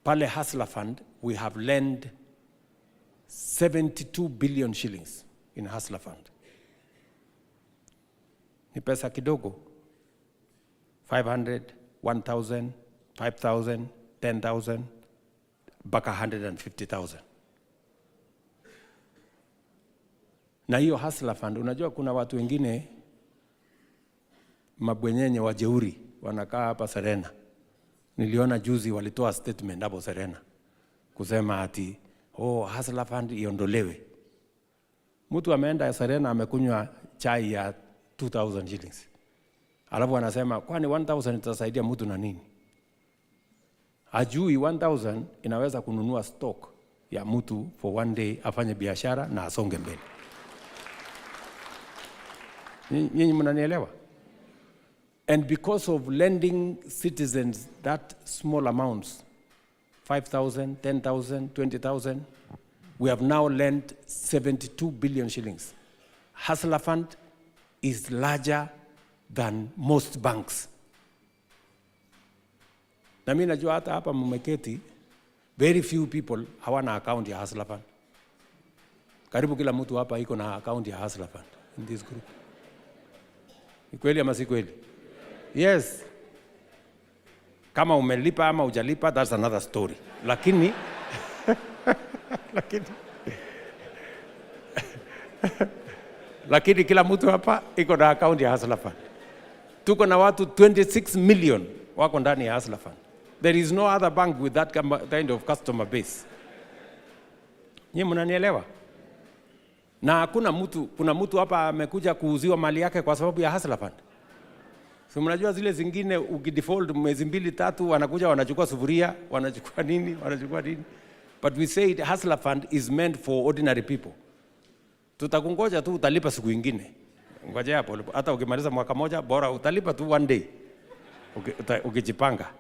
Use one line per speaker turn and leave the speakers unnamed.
pale Hustler Fund, we have lent 72 billion shillings in Hustler Fund. Ni pesa kidogo. 500, 1,000, 5,000, 10,000, mpaka 150,000. Na hiyo Hustler Fund, unajua kuna watu wengine mabwenyenye wajeuri wanakaa hapa Serena. Niliona juzi walitoa statement hapo Serena kusema ati Hustler Fund iondolewe. Mtu ameenda Serena amekunywa chai ya 2,000 shillings. Alafu anasema kwani 1,000 itasaidia mtu na nini? Ajui 1,000 inaweza kununua stock ya mtu for one day afanye biashara na asonge mbele. Nyinyi mnanielewa? And because of lending citizens that small amounts, 5,000, 10,000, 20,000, we have now lent 72 billion shillings. Hustler Fund is larger than most banks. Na mimi najua hata hapa mmeketi, very few people hawana account ya Hustler Fund. Karibu kila mtu hapa iko na account ya Hustler Fund in this group. Ni kweli ama si kweli? Yes. Kama umelipa ama hujalipa, that's another story. Lakini lakini kila mtu hapa iko na account ya Hustler Fund. Tuko na watu 26 million wako ndani ya Hustler Fund. There is no other bank with that kind of customer base. Nyinyi mnanielewa? Na kuna mtu hapa amekuja kuuziwa mali yake kwa sababu ya Hustler Fund. So mnajua zile zingine ukidefault mwezi 2-3 wanakuja wanachukua sufuria, wanachukua nini. But we say Hustler Fund is meant for ordinary people. Tutakungoja tu utalipa siku nyingine. Ngoja hapo hata ukimaliza mwaka moja bora utalipa tu one day. Ukijipanga.